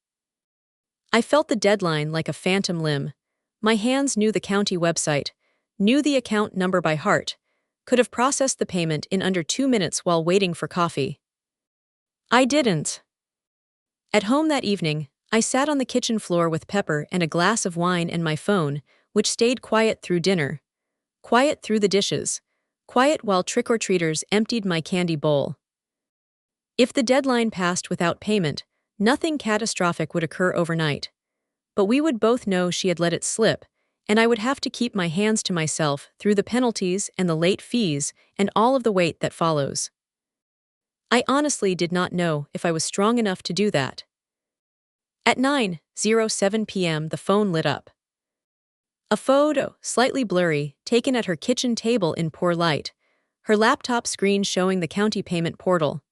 I felt the deadline like a phantom limb. My hands knew the county website, knew the account number by heart, could have processed the payment in under 2 minutes while waiting for coffee. I didn't. At home that evening, I sat on the kitchen floor with Pepper and a glass of wine and my phone, which stayed quiet through dinner. Quiet through the dishes. Quiet while trick-or-treaters emptied my candy bowl. If the deadline passed without payment, nothing catastrophic would occur overnight. But we would both know she had let it slip, and I would have to keep my hands to myself through the penalties and the late fees and all of the weight that follows. I honestly did not know if I was strong enough to do that. At 9:07 p.m. the phone lit up. A photo, slightly blurry, taken at her kitchen table in poor light, her laptop screen showing the county payment portal.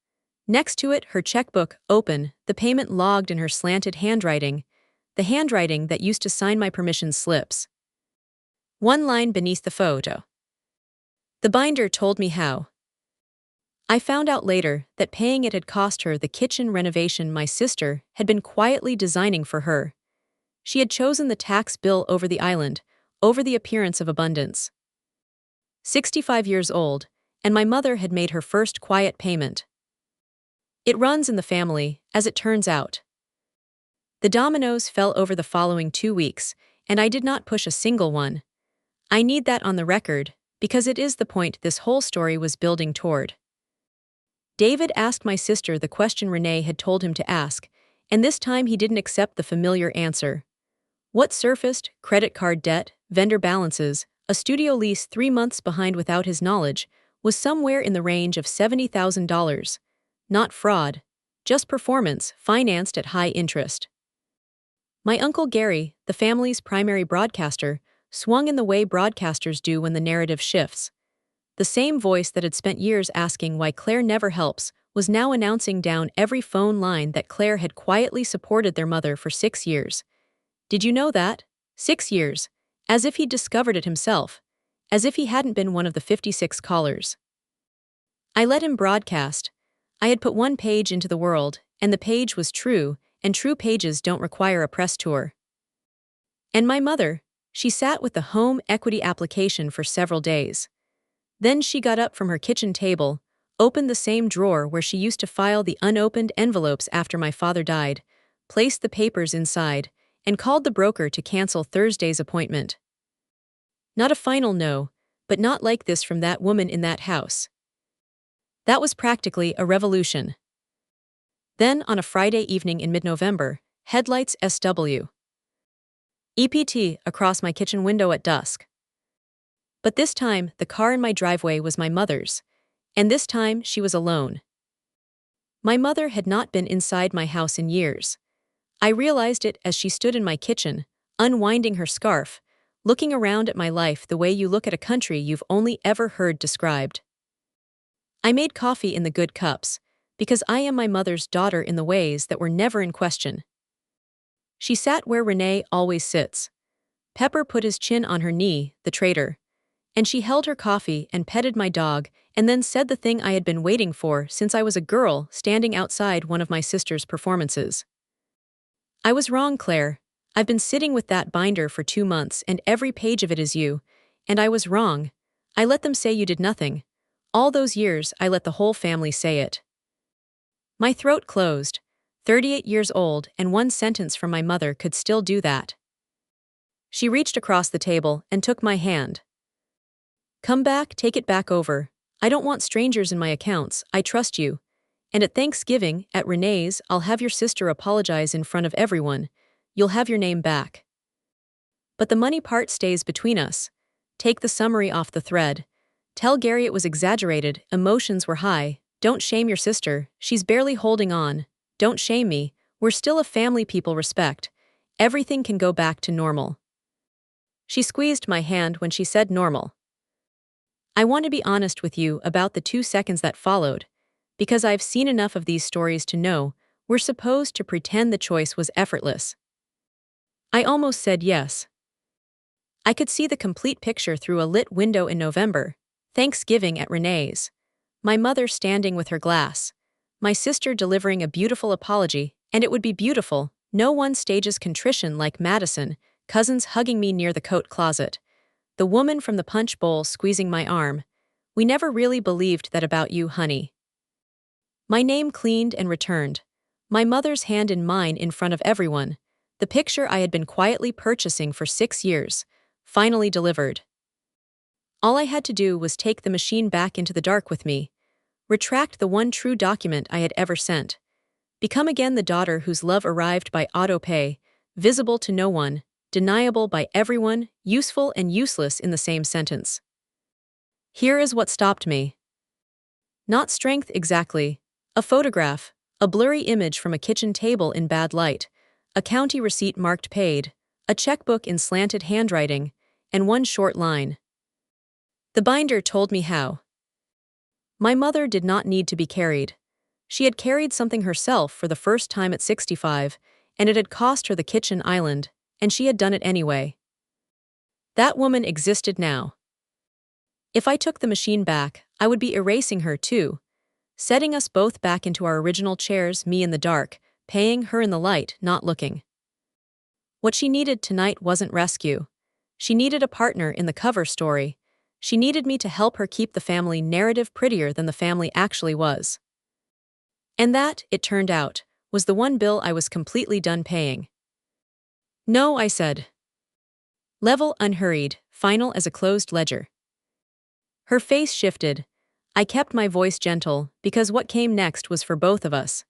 Next to it, her checkbook, open, the payment logged in her slanted handwriting, the handwriting that used to sign my permission slips. One line beneath the photo. The binder told me how. I found out later that paying it had cost her the kitchen renovation my sister had been quietly designing for her. She had chosen the tax bill over the island, over the appearance of abundance. 65 years old, and my mother had made her first quiet payment. It runs in the family, as it turns out. The dominoes fell over the following 2 weeks, and I did not push a single one. I need that on the record, because it is the point this whole story was building toward. David asked my sister the question Renee had told him to ask, and this time he didn't accept the familiar answer. What surfaced, credit card debt, vendor balances, a studio lease 3 months behind without his knowledge, was somewhere in the range of $70,000. Not fraud, just performance financed at high interest. My Uncle Gary, the family's primary broadcaster, swung in the way broadcasters do when the narrative shifts. The same voice that had spent years asking why Claire never helps was now announcing down every phone line that Claire had quietly supported their mother for 6 years. Did you know that? 6 years. As if he'd discovered it himself. As if he hadn't been one of the 56 callers. I let him broadcast. I had put one page into the world, and the page was true, and true pages don't require a press tour. And my mother, she sat with the home equity application for several days. Then she got up from her kitchen table, opened the same drawer where she used to file the unopened envelopes after my father died, placed the papers inside, and called the broker to cancel Thursday's appointment. Not a final no, but not like this from that woman in that house. That was practically a revolution. Then, on a Friday evening in mid-November, headlights SW. EPT across my kitchen window at dusk. But this time, the car in my driveway was my mother's, and this time she was alone. My mother had not been inside my house in years. I realized it as she stood in my kitchen, unwinding her scarf, looking around at my life the way you look at a country you've only ever heard described. I made coffee in the good cups, because I am my mother's daughter in the ways that were never in question. She sat where Renee always sits. Pepper put his chin on her knee, the traitor, and she held her coffee and petted my dog and then said the thing I had been waiting for since I was a girl standing outside one of my sister's performances. I was wrong, Claire. I've been sitting with that binder for 2 months and every page of it is you, and I was wrong. I let them say you did nothing. All those years I let the whole family say it. My throat closed. 38 years old, and one sentence from my mother could still do that. She reached across the table and took my hand. Come back, take it back over. I don't want strangers in my accounts, I trust you. And at Thanksgiving, at Renee's, I'll have your sister apologize in front of everyone. You'll have your name back. But the money part stays between us. Take the summary off the thread. Tell Gary it was exaggerated, emotions were high. Don't shame your sister, she's barely holding on. Don't shame me, we're still a family people respect. Everything can go back to normal. She squeezed my hand when she said normal. I want to be honest with you about the 2 seconds that followed, because I've seen enough of these stories to know we're supposed to pretend the choice was effortless. I almost said yes. I could see the complete picture through a lit window in November, Thanksgiving at Renee's. My mother standing with her glass. My sister delivering a beautiful apology, and it would be beautiful. No one stages contrition like Madison, cousins hugging me near the coat closet. The woman from the punch bowl squeezing my arm. We never really believed that about you, honey. My name cleaned and returned. My mother's hand in mine in front of everyone. The picture I had been quietly purchasing for 6 years, finally delivered. All I had to do was take the machine back into the dark with me. Retract the one true document I had ever sent. Become again the daughter whose love arrived by auto-pay, visible to no one, deniable by everyone, useful and useless in the same sentence. Here is what stopped me. Not strength exactly. A photograph, a blurry image from a kitchen table in bad light, a county receipt marked paid, a checkbook in slanted handwriting, and one short line. The binder told me how. My mother did not need to be carried. She had carried something herself for the first time at 65, and it had cost her the kitchen island, and she had done it anyway. That woman existed now. If I took the machine back, I would be erasing her too, setting us both back into our original chairs, me in the dark, paying her in the light, not looking. What she needed tonight wasn't rescue. She needed a partner in the cover story. She needed me to help her keep the family narrative prettier than the family actually was. And that, it turned out, was the one bill I was completely done paying. No, I said. Level unhurried, final as a closed ledger. Her face shifted. I kept my voice gentle, because what came next was for both of us.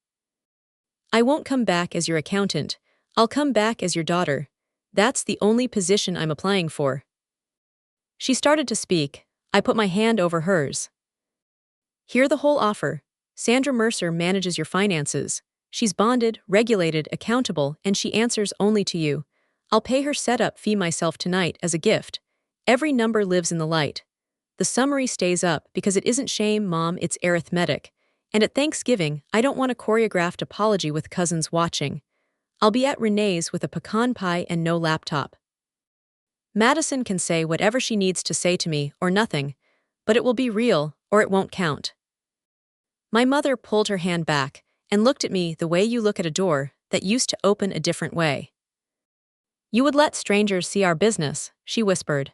I won't come back as your accountant, I'll come back as your daughter. That's the only position I'm applying for. She started to speak. I put my hand over hers. Hear the whole offer. Sandra Mercer manages your finances. She's bonded, regulated, accountable, and she answers only to you. I'll pay her setup fee myself tonight as a gift. Every number lives in the light. The summary stays up because it isn't shame, Mom, it's arithmetic. And at Thanksgiving, I don't want a choreographed apology with cousins watching. I'll be at Renee's with a pecan pie and no laptop. Madison can say whatever she needs to say to me or nothing, but it will be real or it won't count. My mother pulled her hand back and looked at me the way you look at a door that used to open a different way. You would let strangers see our business, she whispered.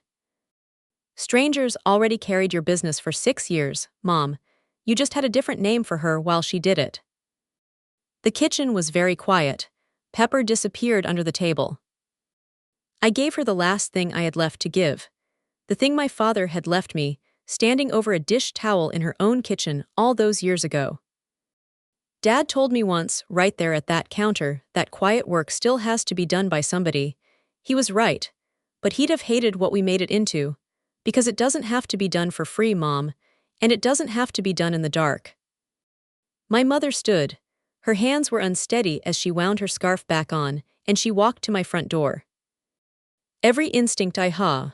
Strangers already carried your business for 6 years, Mom. You just had a different name for her while she did it. The kitchen was very quiet. Pepper disappeared under the table. I gave her the last thing I had left to give. The thing my father had left me, standing over a dish towel in her own kitchen all those years ago. Dad told me once, right there at that counter, that quiet work still has to be done by somebody. He was right, but he'd have hated what we made it into, because it doesn't have to be done for free, Mom, and it doesn't have to be done in the dark. My mother stood. Her hands were unsteady as she wound her scarf back on, and she walked to my front door. Every instinct from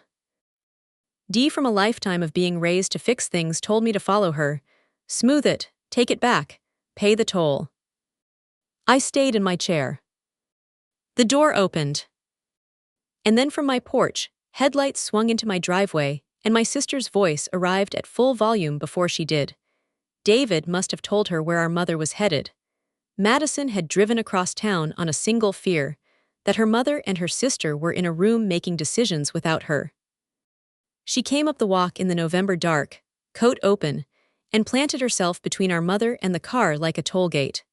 a lifetime of being raised to fix things told me to follow her. Smooth it, take it back, pay the toll. I stayed in my chair. The door opened. And then from my porch, headlights swung into my driveway, and my sister's voice arrived at full volume before she did. David must have told her where our mother was headed. Madison had driven across town on a single fear, that her mother and her sister were in a room making decisions without her. She came up the walk in the November dark, coat open, and planted herself between our mother and the car like a toll gate.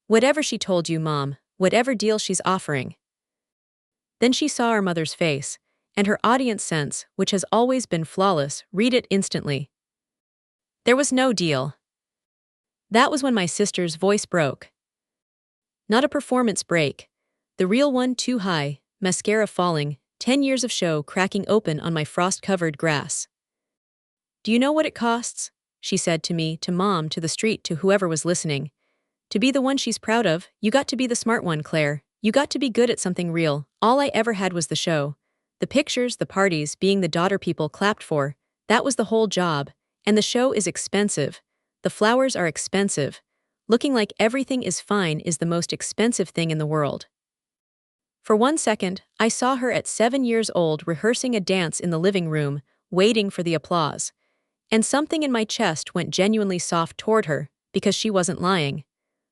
Whatever she told you, Mom, whatever deal she's offering. Then she saw our mother's face, and her audience sense, which has always been flawless, read it instantly. There was no deal. That was when my sister's voice broke. Not a performance break. The real one too high, mascara falling, 10 years of show cracking open on my frost-covered grass. Do you know what it costs? She said to me, to Mom, to the street, to whoever was listening. To be the one she's proud of, you got to be the smart one, Claire. You got to be good at something real. All I ever had was the show. The pictures, the parties, being the daughter people clapped for. That was the whole job. And the show is expensive. The flowers are expensive. Looking like everything is fine is the most expensive thing in the world. For 1 second, I saw her at 7 years old rehearsing a dance in the living room, waiting for the applause. And something in my chest went genuinely soft toward her, because she wasn't lying.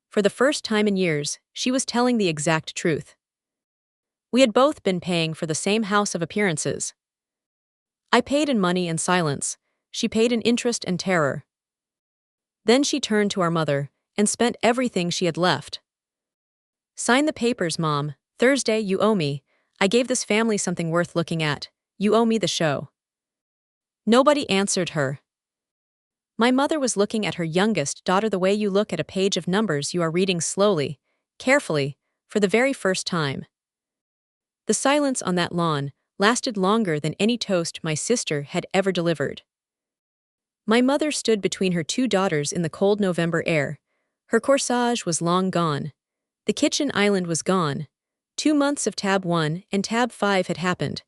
For the first time in years, she was telling the exact truth. We had both been paying for the same house of appearances. I paid in money and silence. She paid in interest and terror. Then she turned to our mother and spent everything she had left. Sign the papers, Mom. Thursday, you owe me. I gave this family something worth looking at. You owe me the show. Nobody answered her. My mother was looking at her youngest daughter the way you look at a page of numbers you are reading slowly, carefully, for the very first time. The silence on that lawn lasted longer than any toast my sister had ever delivered. My mother stood between her two daughters in the cold November air. Her corsage was long gone. The kitchen island was gone. 2 months of tab 1 and tab 5 had happened,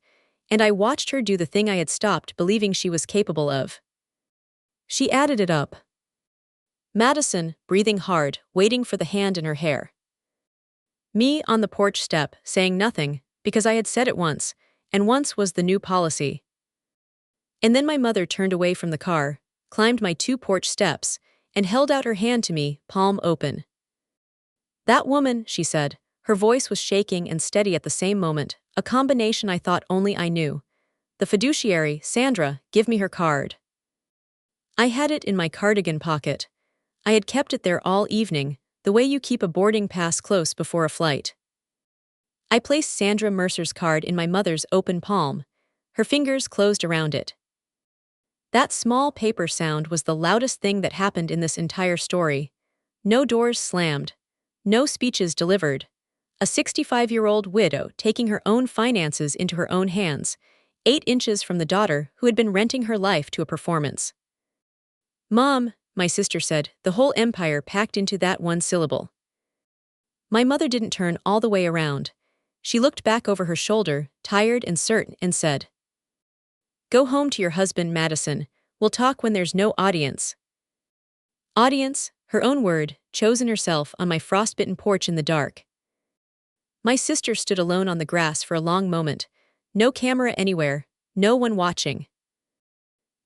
and I watched her do the thing I had stopped believing she was capable of. She added it up. Madison, breathing hard, waiting for the hand in her hair. Me on the porch step, saying nothing, because I had said it once, and once was the new policy. And then my mother turned away from the car, climbed my 2 porch steps, and held out her hand to me, palm open. That woman, she said. Her voice was shaking and steady at the same moment, a combination I thought only I knew. The fiduciary, Sandra, give me her card. I had it in my cardigan pocket. I had kept it there all evening, the way you keep a boarding pass close before a flight. I placed Sandra Mercer's card in my mother's open palm. Her fingers closed around it. That small paper sound was the loudest thing that happened in this entire story. No doors slammed. No speeches delivered. A 65-year-old widow taking her own finances into her own hands, 8 inches from the daughter who had been renting her life to a performance. Mom, my sister said, the whole empire packed into that one syllable. My mother didn't turn all the way around. She looked back over her shoulder, tired and certain, and said, Go home to your husband, Madison. We'll talk when there's no audience. Audience, her own word, chosen herself on my frostbitten porch in the dark. My sister stood alone on the grass for a long moment. No camera anywhere, no one watching.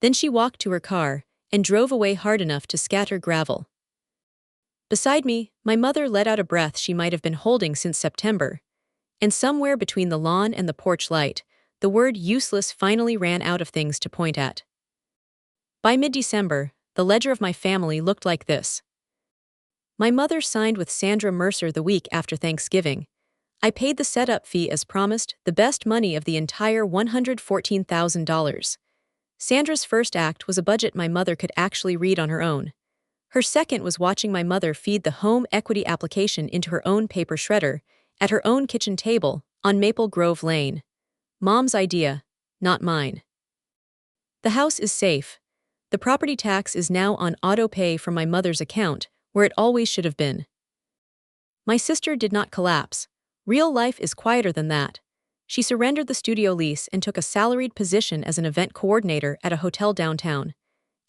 Then she walked to her car and drove away hard enough to scatter gravel. Beside me, my mother let out a breath she might have been holding since September. And somewhere between the lawn and the porch light, the word useless finally ran out of things to point at. By mid-December, the ledger of my family looked like this. My mother signed with Sandra Mercer the week after Thanksgiving. I paid the setup fee as promised, the best money of the entire $114,000. Sandra's first act was a budget my mother could actually read on her own. Her second was watching my mother feed the home equity application into her own paper shredder, at her own kitchen table, on Maple Grove Lane. Mom's idea, not mine. The house is safe. The property tax is now on auto pay from my mother's account, where it always should have been. My sister did not collapse. Real life is quieter than that. She surrendered the studio lease and took a salaried position as an event coordinator at a hotel downtown.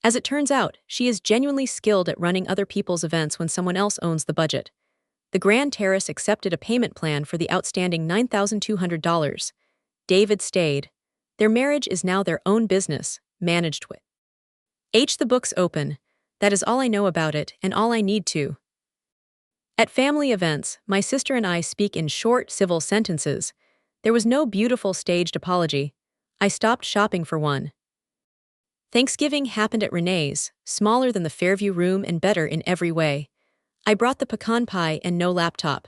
As it turns out, she is genuinely skilled at running other people's events when someone else owns the budget. The Grand Terrace accepted a payment plan for the outstanding $9,200. David stayed. Their marriage is now their own business, managed with the books open. That is all I know about it and all I need to. At family events, my sister and I speak in short, civil sentences. There was no beautiful staged apology. I stopped shopping for one. Thanksgiving happened at Renee's, smaller than the Fairview room and better in every way. I brought the pecan pie and no laptop.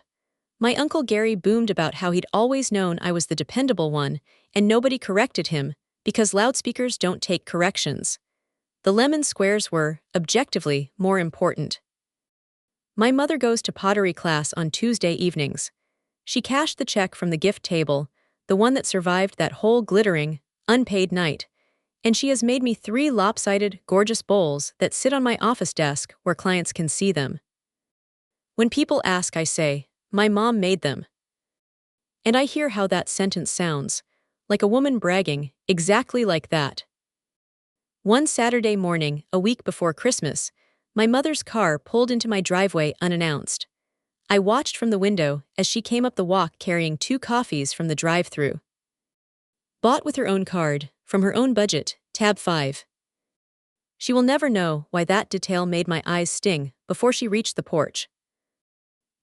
My Uncle Gary boomed about how he'd always known I was the dependable one, and nobody corrected him, because loudspeakers don't take corrections. The lemon squares were, objectively, more important. My mother goes to pottery class on Tuesday evenings. She cashed the check from the gift table, the one that survived that whole glittering, unpaid night, and she has made me 3 lopsided, gorgeous bowls that sit on my office desk where clients can see them. When people ask, I say, "My mom made them." And I hear how that sentence sounds, like a woman bragging, exactly like that. One Saturday morning, a week before Christmas, my mother's car pulled into my driveway unannounced. I watched from the window as she came up the walk carrying 2 coffees from the drive-thru. Bought with her own card, from her own budget, tab 5. She will never know why that detail made my eyes sting before she reached the porch.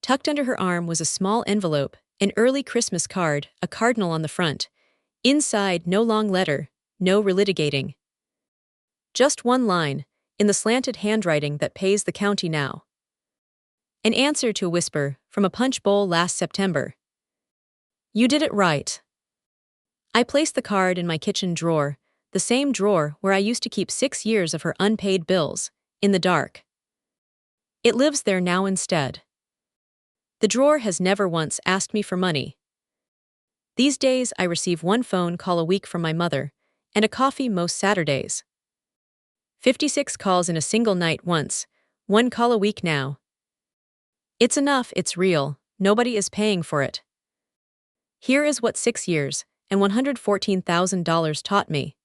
Tucked under her arm was a small envelope, an early Christmas card, a cardinal on the front. Inside, no long letter, no relitigating. Just one line, in the slanted handwriting that pays the county now. An answer to a whisper from a punch bowl last September. You did it right. I placed the card in my kitchen drawer, the same drawer where I used to keep 6 years of her unpaid bills, in the dark. It lives there now instead. The drawer has never once asked me for money. These days I receive 1 phone call a week from my mother, and a coffee most Saturdays. 56 calls in a single night once, 1 call a week now. It's enough, it's real, nobody is paying for it. Here is what 6 years and $114,000 taught me.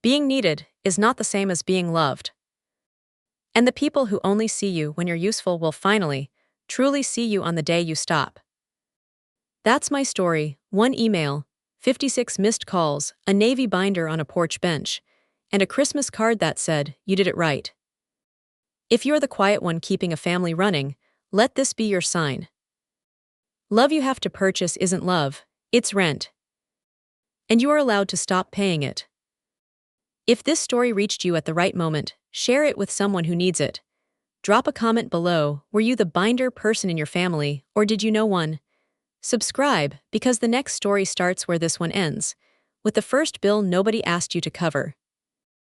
Being needed is not the same as being loved. And the people who only see you when you're useful will finally, truly see you on the day you stop. That's my story, 1 email, 56 missed calls, a navy binder on a porch bench, and a Christmas card that said, "You did it right." If you're the quiet one keeping a family running, let this be your sign. Love you have to purchase isn't love, it's rent. And you are allowed to stop paying it. If this story reached you at the right moment, share it with someone who needs it. Drop a comment below. Were you the binder person in your family, or did you know one? Subscribe, because the next story starts where this one ends, with the first bill nobody asked you to cover.